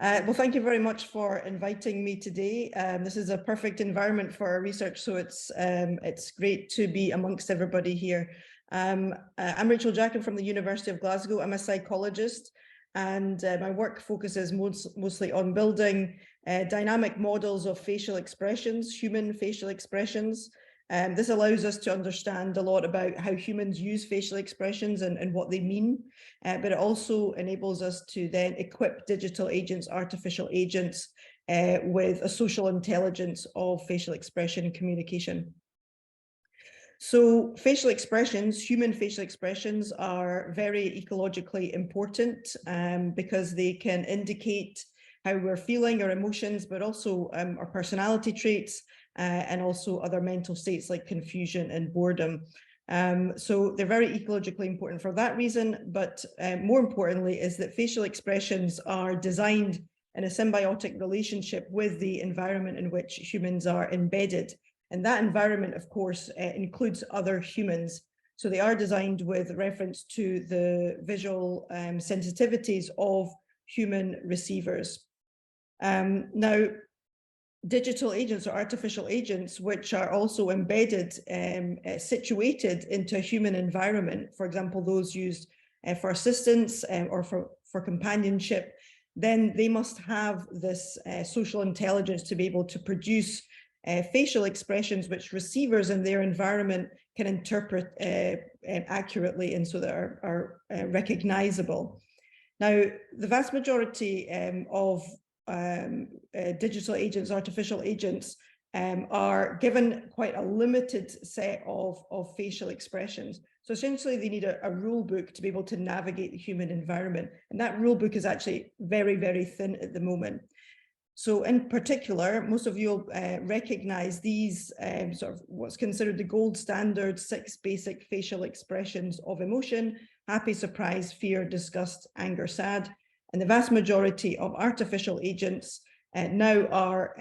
Well, thank you very much for inviting me today. This is a perfect environment for our research, so it's great to be amongst everybody here. I'm Rachael Jack from the University of Glasgow. I'm a psychologist, and my work focuses mostly on building dynamic models of facial expressions, human facial expressions. This allows us to understand a lot about how humans use facial expressions and what they mean, but it also enables us to then equip digital agents, artificial agents, with a social intelligence of facial expression communication. So facial expressions, human facial expressions, are very ecologically important because they can indicate how we're feeling, our emotions, but also our personality traits, and also other mental states like confusion and boredom. So they're very ecologically important for that reason, but more importantly is that facial expressions are designed in a symbiotic relationship with the environment in which humans are embedded. And that environment, of course, includes other humans. So they are designed with reference to the visual sensitivities of human receivers. Now, digital agents or artificial agents, which are also embedded, situated into a human environment, for example, those used for assistance or for companionship, then they must have this social intelligence to be able to produce facial expressions which receivers in their environment can interpret accurately and so that are recognizable. Now, the vast majority of digital agents, artificial agents, are given quite a limited set of facial expressions. So essentially they need a rule book to be able to navigate the human environment. And that rule book is actually very, very thin at the moment. So in particular, most of you will recognize these sort of what's considered the gold standard 6 basic facial expressions of emotion: happy, surprise, fear, disgust, anger, sad. And the vast majority of artificial agents now are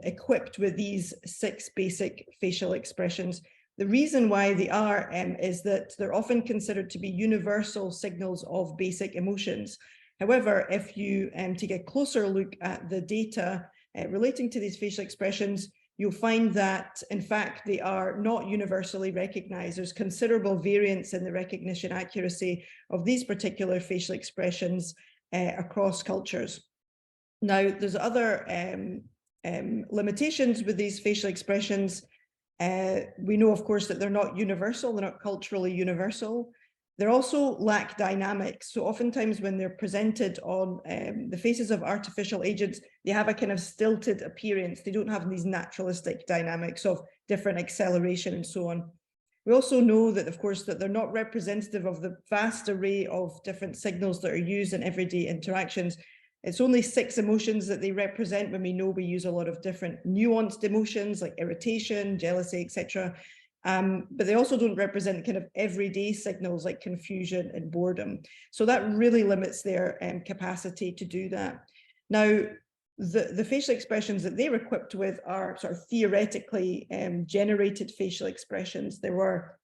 equipped with these 6 basic facial expressions. The reason why they are is that they're often considered to be universal signals of basic emotions. However, if you take a closer look at the data relating to these facial expressions, you'll find that, in fact, they are not universally recognized. There's considerable variance in the recognition accuracy of these particular facial expressions across cultures. Now, there's other limitations with these facial expressions. We know, of course, that they're not universal, they're not culturally universal. They also lack dynamics. So oftentimes when they're presented on the faces of artificial agents, they have a kind of stilted appearance. They don't have these naturalistic dynamics of different acceleration and so on. We also know that, of course, that they're not representative of the vast array of different signals that are used in everyday interactions. It's only 6 emotions that they represent, when we know we use a lot of different nuanced emotions like irritation, jealousy, etc. But they also don't represent kind of everyday signals like confusion and boredom. So that really limits their capacity to do that. Now, the facial expressions that they're equipped with are sort of theoretically generated facial expressions. There were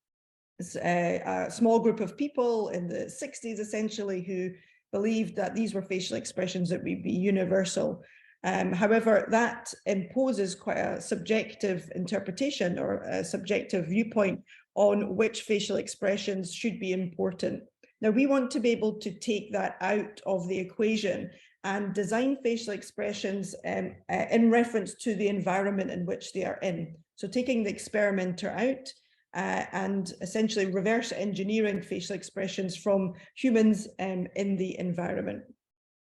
a small group of people in the 60s, essentially, who believed that these were facial expressions that would be universal. However, that imposes quite a subjective interpretation or a subjective viewpoint on which facial expressions should be important. Now, we want to be able to take that out of the equation and design facial expressions in reference to the environment in which they are in. So taking the experimenter out and essentially reverse engineering facial expressions from humans in the environment.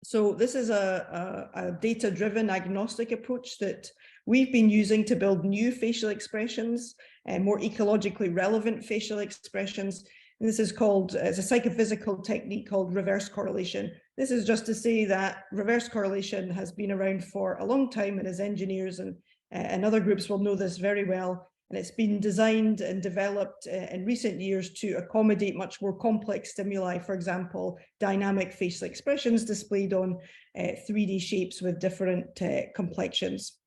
So this is a data-driven agnostic approach that we've been using to build new facial expressions and more ecologically relevant facial expressions. And this is called, it's a psychophysical technique called reverse correlation. This is just to say that reverse correlation has been around for a long time, and as engineers and other groups will know this very well. And it's been designed and developed in recent years to accommodate much more complex stimuli, for example, dynamic facial expressions displayed on 3D shapes with different complexions.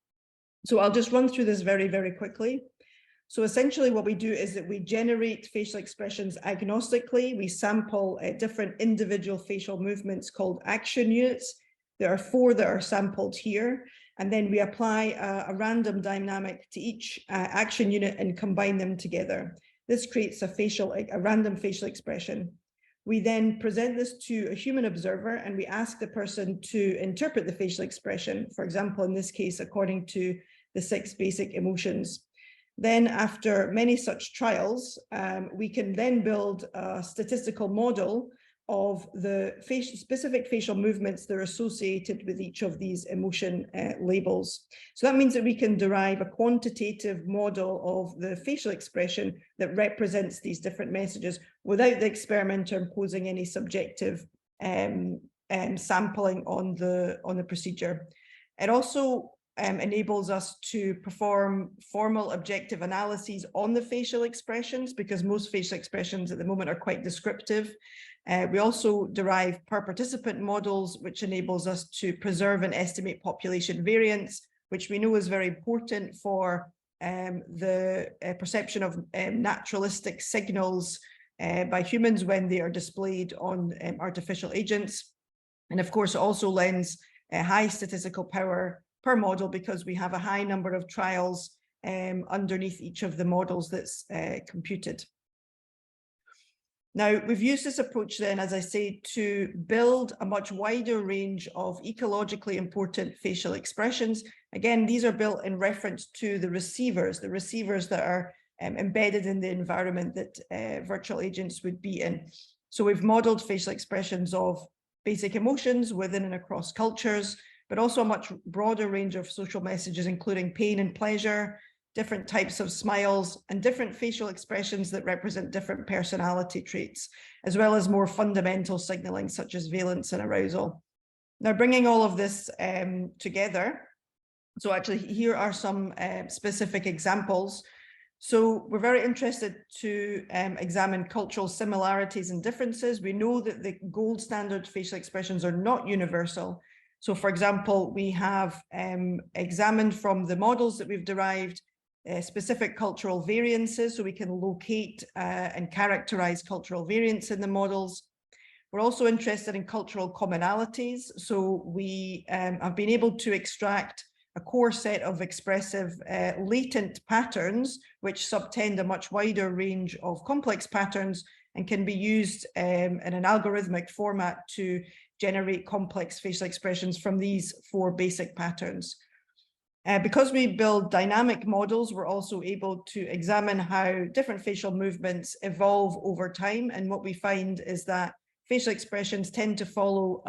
So I'll just run through this very, very quickly. So essentially what we do is that we generate facial expressions agnostically. We sample different individual facial movements called action units. There are 4 that are sampled here, and then we apply a random dynamic to each action unit and combine them together. This creates a random facial expression. We then present this to a human observer and we ask the person to interpret the facial expression, for example, in this case, according to the 6 basic emotions. Then after many such trials, we can then build a statistical model of the specific facial movements that are associated with each of these emotion labels. So that means that we can derive a quantitative model of the facial expression that represents these different messages without the experimenter imposing any subjective sampling on the procedure. It also enables us to perform formal objective analyses on the facial expressions, because most facial expressions at the moment are quite descriptive. We also derive per participant models, which enables us to preserve and estimate population variance, which we know is very important for the perception of naturalistic signals by humans when they are displayed on artificial agents. And of course, it also lends a high statistical power per model because we have a high number of trials underneath each of the models that's computed. Now, we've used this approach then, as I say, to build a much wider range of ecologically important facial expressions. Again, these are built in reference to the receivers that are embedded in the environment that virtual agents would be in. So we've modeled facial expressions of basic emotions within and across cultures, but also a much broader range of social messages, including pain and pleasure, different types of smiles, and different facial expressions that represent different personality traits, as well as more fundamental signaling such as valence and arousal. Now, bringing all of this together, so actually here are some specific examples. So we're very interested to examine cultural similarities and differences. We know that the gold standard facial expressions are not universal. So for example, we have examined from the models that we've derived specific cultural variances, so we can locate and characterize cultural variance in the models. We're also interested in cultural commonalities. So we have been able to extract a core set of expressive latent patterns, which subtend a much wider range of complex patterns and can be used in an algorithmic format to generate complex facial expressions from these 4 basic patterns. Because we build dynamic models, we're also able to examine how different facial movements evolve over time. And what we find is that facial expressions tend to follow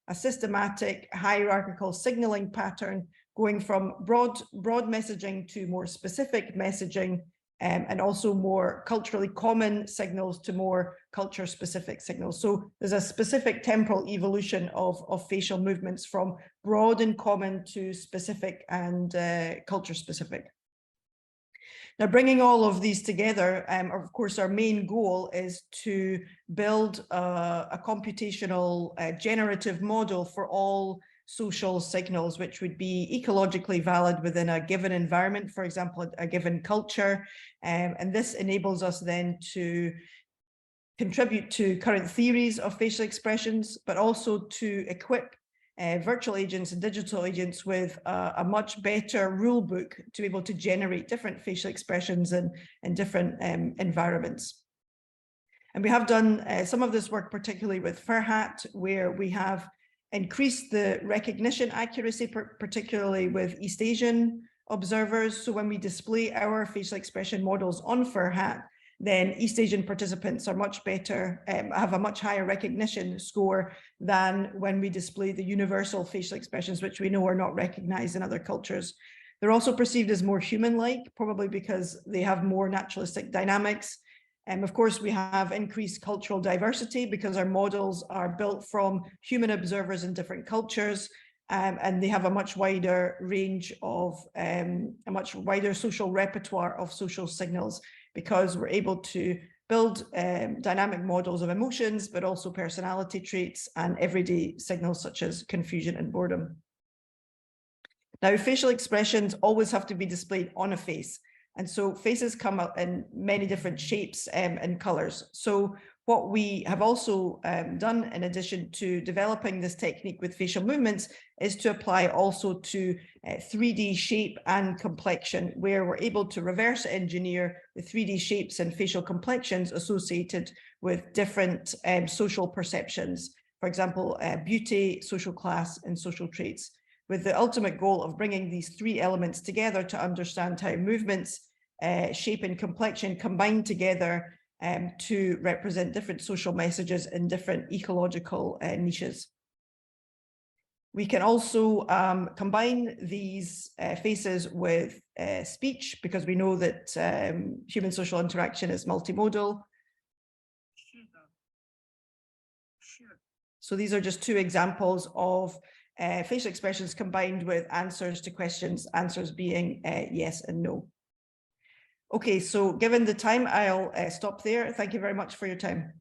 a systematic hierarchical signaling pattern, going from broad messaging to more specific messaging, and also more culturally common signals to more culture-specific signals. So there's a specific temporal evolution of facial movements from broad and common to specific and culture-specific. Now, bringing all of these together, of course, our main goal is to build a computational generative model for all social signals, which would be ecologically valid within a given environment, for example, a given culture. And this enables us then to contribute to current theories of facial expressions, but also to equip virtual agents and digital agents with a much better rule book to be able to generate different facial expressions in different environments. And we have done some of this work, particularly with Furhat, where we have increased the recognition accuracy, particularly with East Asian observers. So when we display our facial expression models on Furhat, then East Asian participants are much better, have a much higher recognition score than when we display the universal facial expressions, which we know are not recognized in other cultures. They're also perceived as more human-like, probably because they have more naturalistic dynamics. And of course, we have increased cultural diversity because our models are built from human observers in different cultures, and they have a much wider range of, a much wider social repertoire of social signals, because we're able to build dynamic models of emotions, but also personality traits and everyday signals such as confusion and boredom. Now, facial expressions always have to be displayed on a face. And so faces come out in many different shapes and colors. So What we have also done, in addition to developing this technique with facial movements, is to apply also to 3D shape and complexion, where we're able to reverse engineer the 3D shapes and facial complexions associated with different social perceptions. For example, beauty, social class, and social traits, with the ultimate goal of bringing these three elements together to understand how movements, shape and complexion combine together to represent different social messages in different ecological niches. We can also combine these faces with speech, because we know that human social interaction is multimodal. So these are just two examples of facial expressions combined with answers to questions, answers being yes and no. Okay, so given the time, I'll stop there. Thank you very much for your time.